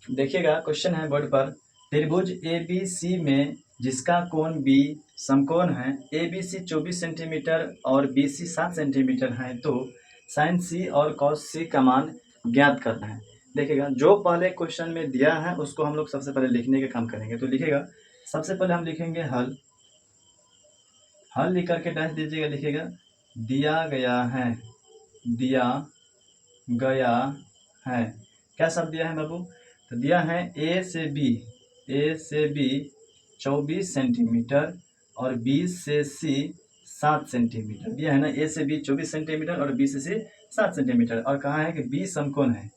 देखिएगा क्वेश्चन है बोर्ड पर, त्रिभुज ए बी सी में जिसका कोण बी समकोण है, ए बी सी 24 सेंटीमीटर और बी सी 7 सेंटीमीटर है, तो साइन सी और कॉस सी का मान ज्ञात करना है। देखिएगा जो पहले क्वेश्चन में दिया है उसको हम लोग सबसे पहले लिखने का काम करेंगे। तो लिखिएगा, सबसे पहले हम लिखेंगे हल। हल लिख करके डैश दीजिएगा, लिखिएगा दिया गया है, दिया गया है। क्या सब दिया है बाबू? तो दिया है ए से बी 24 सेंटीमीटर और बी से सी 7 सेंटीमीटर दिया है ना। ए से बी 24 सेंटीमीटर और बी से सी 7 सेंटीमीटर, और कहा है कि बी समकोण है,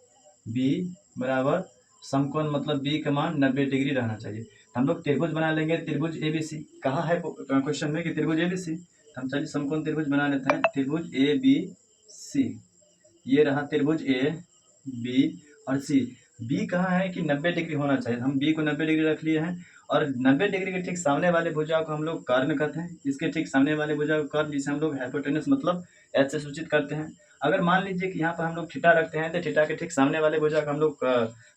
बी बराबर समकोण मतलब बी का मान 90 डिग्री रहना चाहिए। तो हम लोग त्रिभुज बना लेंगे, त्रिभुज ए बी सी। कहा है क्वेश्चन में कि त्रिभुज ए बी सी, तो हम चलिए समकोण त्रिभुज बना लेते हैं। त्रिभुज ए बी सी, ये रहा त्रिभुज ए बी और सी। बी कहाँ है कि 90 डिग्री होना चाहिए, हम बी को 90 डिग्री रख लिए हैं, और 90 डिग्री के ठीक सामने वाले भुजा को हम लोग कर्ण कहते हैं। इसके ठीक सामने वाले भुजा को कर्ण, जिसे हम लोग हाइपोटेनस मतलब एच से सूचित करते हैं। अगर मान लीजिए कि यहाँ पर हम लोग थीटा रखते हैं, तो थीटा के ठीक सामने वाले भुजा को हम लोग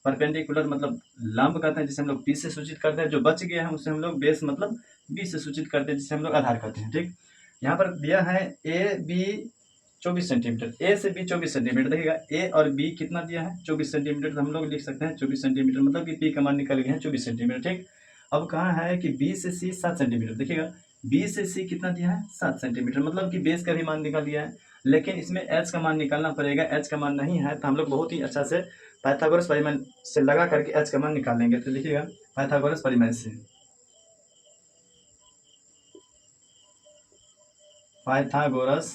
परपेंडिकुलर मतलब लंब कहते हैं, जिसे हम लोग पी से सूचित करते हैं। जो बच गया है उसे हम लोग बेस मतलब बी से सूचित करते हैं, जिसे हम लोग आधार कहते हैं। ठीक, यहाँ पर दिया है ए बी 24 सेंटीमीटर, ए से बी 24 सेंटीमीटर। देखिएगा ए और बी कितना दिया है 24 सेंटीमीटर, तो हम लोग लिख सकते हैं 24 सेंटीमीटर, मतलब कि पी का मान निकल गया है 24 सेंटीमीटर। ठीक, अब कहाँ है कि बी से सी 7 सेंटीमीटर। देखिएगा बी से सी कितना दिया है 7 सेंटीमीटर, मतलब कि बेस का भी मान निकल गया है, लेकिन इसमें एच का मान निकालना पड़ेगा। एच का मान नहीं है तो हम लोग बहुत ही अच्छा से पाइथागोरस परिमेय से लगा करके एच का मान निकाल लेंगे। तो लिखिएगा पाइथागोरस परिमेय से, पाइथागोरस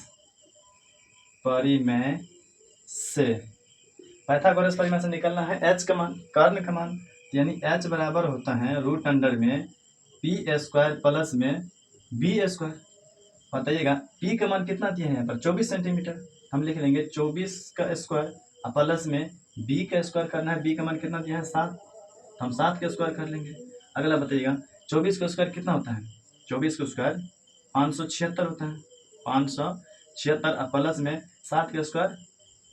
परिमेय से, पाइथागोरस परिमेय से निकलना है एच का मान, कर्ण का मान, यानी एच बराबर होता है रूट अंडर में पी स्क्वायर प्लस में बी स्क्वायर। बताइएगा पी का मान कितना दिया है यहाँ पर 24 सेंटीमीटर, हम लिख लेंगे 24 का स्क्वायर प्लस में बी का स्क्वायर करना है। बी का मान कितना दिया है 7, तो हम 7 का स्क्वायर कर लेंगे। अगला बताइएगा 24 का स्क्वायर कितना होता है, 24 का स्क्वायर 576 होता है, 576 प्लस में 7 का स्क्वायर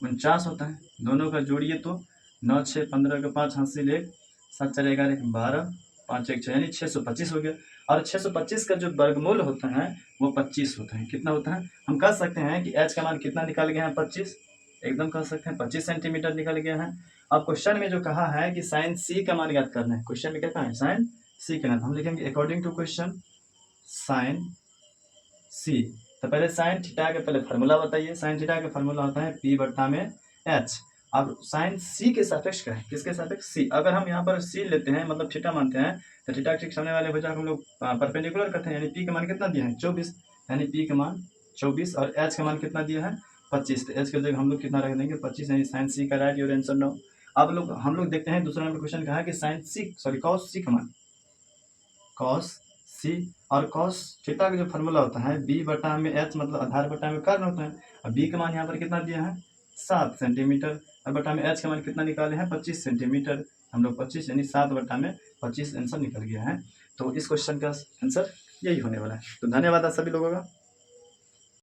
49 होता है। दोनों का जोड़िए तो 9 6 15 का 5 हाथ से 1 7 4 11 12 5 1 6, यानी 625 हो गया। और 625 का जो वर्गमूल होता है वो 25 होता है। कितना होता है, हम कह सकते हैं कि एच का मान कितना निकल गया है 25, एकदम कह सकते हैं 25 सेंटीमीटर निकल गया है। अब क्वेश्चन में जो कहा है कि साइन सी का मान ज्ञात करना है, क्वेश्चन में क्या कहा है साइन सी का, हम लिखेंगे अकॉर्डिंग टू क्वेश्चन साइन सी। तो पहले साइन थीटा के पहले फार्मूला बताइए। साइन थीटा का फार्मूला होता है पी बट्टा में एच। अब साइन सी के सापेक्ष क्या है, किसके सापेक्ष सी। अगर हम यहाँ पर सी लेते हैं मतलब थीटा मानते हैं, तो थीटा ठीक सामने वाले भुजा को हम लोग परपेंडिकुलर करते हैं, यानी पी का मान कितना दिया है 24, यानी पी का मान 24 और एच का मान कितना दिया है 25। तो एच के जगह हम लोग कितना रख देंगे 25, यानी साइन सी का राइट योर आंसर नाउ। अब हम लोग देखते हैं दूसरा नंबर क्वेश्चन कहा है कि साइन सी सॉरी कॉस सी का मान, कॉस सी और कॉस थीटा का जो फार्मूला होता है बी बटा में एच मतलब आधार बटा में कर्ण होता है। अब बी का मान यहाँ पर कितना दिया है 7 सेंटीमीटर और बटा में एच का मान कितना निकाले हैं 25 सेंटीमीटर। हम लोग 25 यानी 7 बटा में 25 आंसर निकल गया है। तो इस क्वेश्चन का आंसर यही होने वाला है। तो धन्यवाद आप सभी लोगों का।